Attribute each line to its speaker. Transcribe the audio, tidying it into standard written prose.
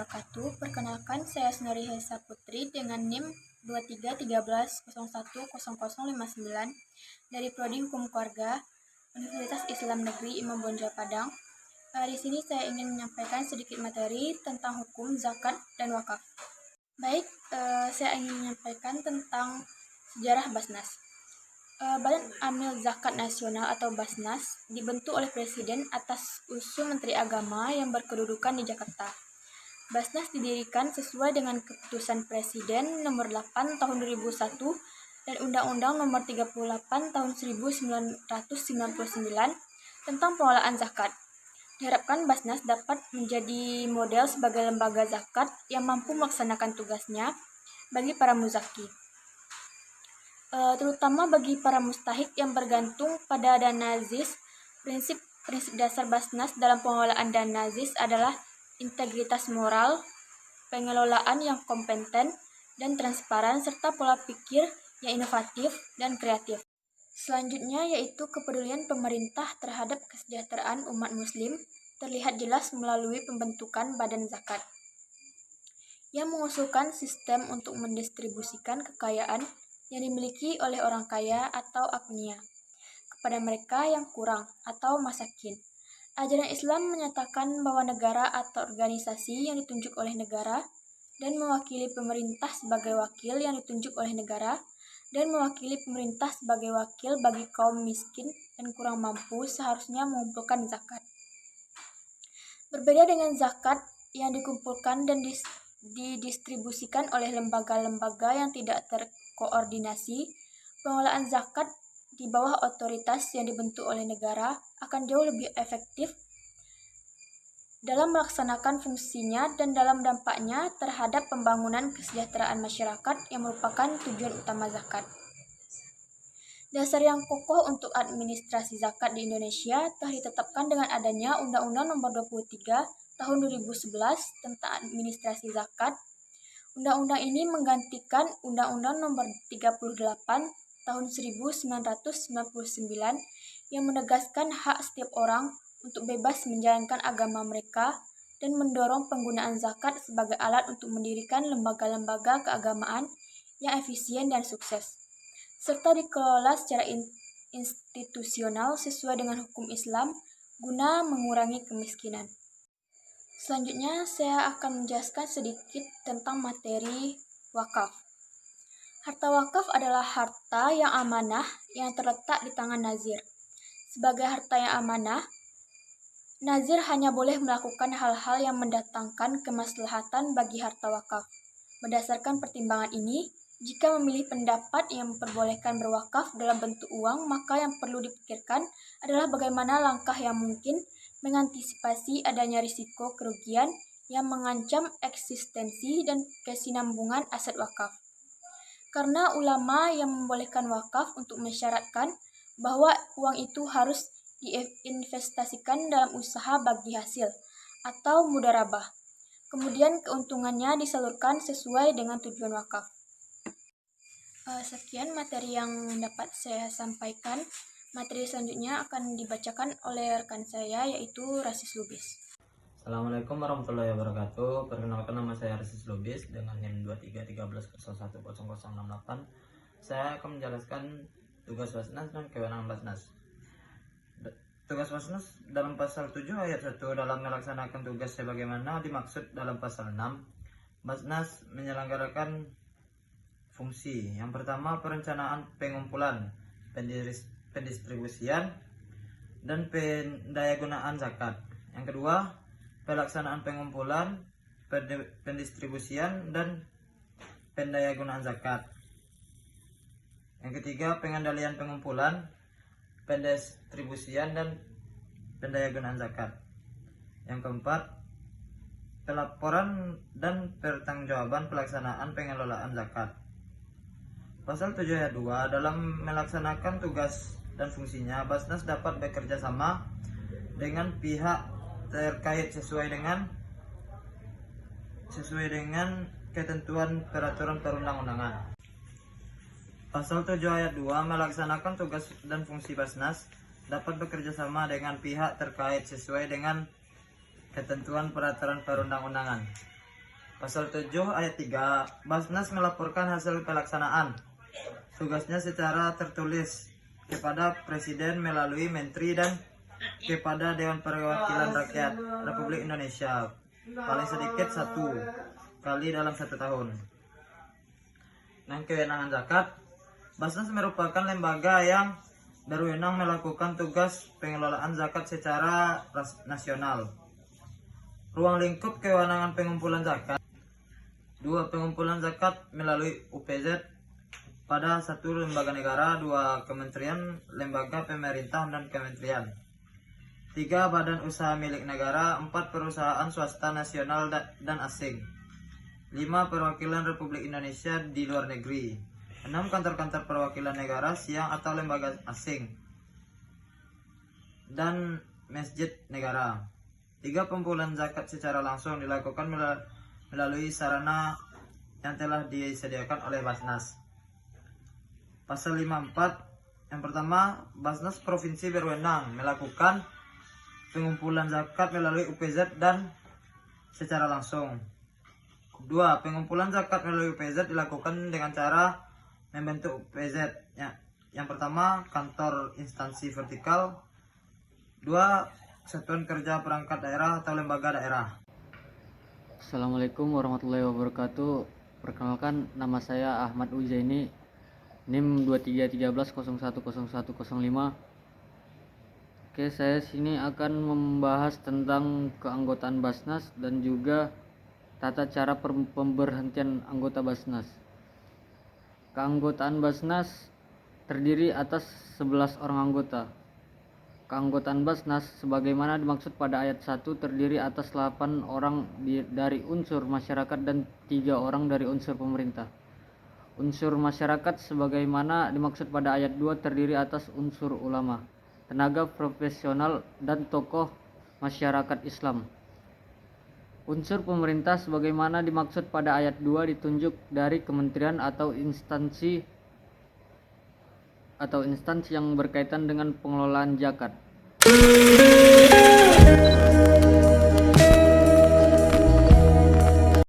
Speaker 1: wabarakatuh. Perkenalkan, saya Snori Hesa Putri dengan NIM 2313010059 dari Prodi Hukum Keluarga Universitas Islam Negeri Imam Bonjol Padang. Di sini saya ingin menyampaikan sedikit materi tentang hukum, zakat, dan wakaf. Baik, saya ingin menyampaikan tentang sejarah Basnas. Badan Amil Zakat Nasional atau Basnas dibentuk oleh Presiden atas usul Menteri Agama yang berkedudukan di Jakarta. Basnas didirikan sesuai dengan Keputusan Presiden Nomor 8 Tahun 2001 dan Undang-Undang Nomor 38 Tahun 1999 tentang pengelolaan zakat. Diharapkan Basnas dapat menjadi model sebagai lembaga zakat yang mampu melaksanakan tugasnya bagi para muzaki, terutama bagi para mustahik yang bergantung pada dana ZIS. Prinsip dasar Basnas dalam pengelolaan dana ZIS adalah integritas moral, pengelolaan yang kompeten dan transparan, serta pola pikir yang inovatif dan kreatif. Selanjutnya yaitu kepedulian pemerintah terhadap kesejahteraan umat muslim terlihat jelas melalui pembentukan Badan Zakat yang mengusulkan sistem untuk mendistribusikan kekayaan yang dimiliki oleh orang kaya atau agniya kepada mereka yang kurang atau masakin. Ajaran Islam menyatakan bahwa negara atau organisasi yang ditunjuk oleh negara dan mewakili pemerintah sebagai wakil yang ditunjuk oleh negara dan mewakili pemerintah sebagai wakil bagi kaum miskin dan kurang mampu seharusnya mengumpulkan zakat. Berbeda dengan zakat yang dikumpulkan dan didistribusikan oleh lembaga-lembaga yang tidak terkoordinasi, pengelolaan zakat di bawah otoritas yang dibentuk oleh negara akan jauh lebih efektif dalam melaksanakan fungsinya dan dalam dampaknya terhadap pembangunan kesejahteraan masyarakat yang merupakan tujuan utama zakat. Dasar yang kokoh untuk administrasi zakat di Indonesia telah ditetapkan dengan adanya Undang-Undang Nomor 23 Tahun 2011 tentang administrasi zakat. Undang-undang ini menggantikan Undang-Undang Nomor 38 Tahun 1999 yang menegaskan hak setiap orang untuk bebas menjalankan agama mereka dan mendorong penggunaan zakat sebagai alat untuk mendirikan lembaga-lembaga keagamaan yang efisien dan sukses, serta dikelola secara institusional sesuai dengan hukum Islam guna mengurangi kemiskinan. Selanjutnya, saya akan menjelaskan sedikit tentang materi wakaf. Harta wakaf adalah harta yang amanah yang terletak di tangan nazir. Sebagai harta yang amanah, nazir hanya boleh melakukan hal-hal yang mendatangkan kemaslahatan bagi harta wakaf. Berdasarkan pertimbangan ini, jika memilih pendapat yang memperbolehkan berwakaf dalam bentuk uang, maka yang perlu dipikirkan adalah bagaimana langkah yang mungkin mengantisipasi adanya risiko kerugian yang mengancam eksistensi dan kesinambungan aset wakaf. Karena ulama yang membolehkan wakaf untuk mensyaratkan bahwa uang itu harus diinvestasikan dalam usaha bagi hasil atau mudharabah. Kemudian keuntungannya disalurkan sesuai dengan tujuan wakaf. Sekian materi yang dapat saya sampaikan. Materi selanjutnya akan dibacakan oleh rekan saya, yaitu Rasis Lubis.
Speaker 2: Assalamualaikum warahmatullahi wabarakatuh. Perkenalkan, nama saya Rasis Lubis dengan NIM 2313010068. Saya akan menjelaskan tugas Basnas dan kewenangan Basnas. Tugas Basnas dalam pasal 7 ayat 1 dalam melaksanakan tugas sebagaimana dimaksud dalam pasal 6. Basnas menyelenggarakan fungsi. Yang pertama, perencanaan pengumpulan, pendistribusian, dan pendayagunaan zakat. Yang kedua, pelaksanaan pengumpulan, pendistribusian, dan pendayagunaan zakat. Yang ketiga, pengendalian pengumpulan, pendistribusian, dan pendayagunaan zakat. Yang keempat, pelaporan dan pertanggungjawaban pelaksanaan pengelolaan zakat. Pasal 7 ayat 2, dalam melaksanakan tugas dan fungsinya, Basnas dapat bekerja sama dengan pihak terkait sesuai dengan ketentuan peraturan perundang-undangan. Pasal 7 ayat 2, melaksanakan tugas dan fungsi Basnas dapat bekerja sama dengan pihak terkait sesuai dengan ketentuan peraturan perundang-undangan. Pasal 7 ayat 3, Basnas melaporkan hasil pelaksanaan tugasnya secara tertulis kepada Presiden melalui Menteri dan kepada Dewan Perwakilan Rakyat Republik Indonesia paling sedikit 1 kali dalam 1 tahun. Dan kewenangan zakat, Basnas merupakan lembaga yang berwenang melakukan tugas pengelolaan zakat secara nasional. Ruang lingkup kewenangan pengumpulan zakat. 2. Pengumpulan zakat melalui UPZ pada 1 lembaga negara, 2 kementerian, lembaga pemerintah dan kementerian. 3. Badan usaha milik negara, 4 perusahaan swasta nasional dan asing. 5. Perwakilan Republik Indonesia di luar negeri. 6. Kantor-kantor perwakilan negara, siang atau lembaga asing dan masjid negara. 3. Pengumpulan zakat secara langsung dilakukan melalui sarana yang telah disediakan oleh Basnas. Pasal 54, yang pertama, Basnas Provinsi berwenang melakukan pengumpulan zakat melalui UPZ dan secara langsung. 2. Pengumpulan zakat melalui UPZ dilakukan dengan cara membentuk UPZ. Yang pertama, kantor instansi vertikal. 2. Satuan kerja perangkat daerah atau lembaga daerah.
Speaker 3: Assalamualaikum warahmatullahi wabarakatuh. Perkenalkan, nama saya Ahmad Uzaini, NIM 2313010105. Oke, saya sini akan membahas tentang keanggotaan Basnas dan juga tata cara pemberhentian anggota Basnas. Keanggotaan Basnas terdiri atas 11 orang anggota. Keanggotaan Basnas sebagaimana dimaksud pada ayat 1 terdiri atas 8 orang dari unsur masyarakat dan 3 orang dari unsur pemerintah. Unsur masyarakat sebagaimana dimaksud pada ayat 2 terdiri atas unsur ulama, tenaga profesional dan tokoh masyarakat Islam. Unsur pemerintah sebagaimana dimaksud pada ayat 2 ditunjuk dari kementerian atau instansi yang berkaitan dengan pengelolaan zakat.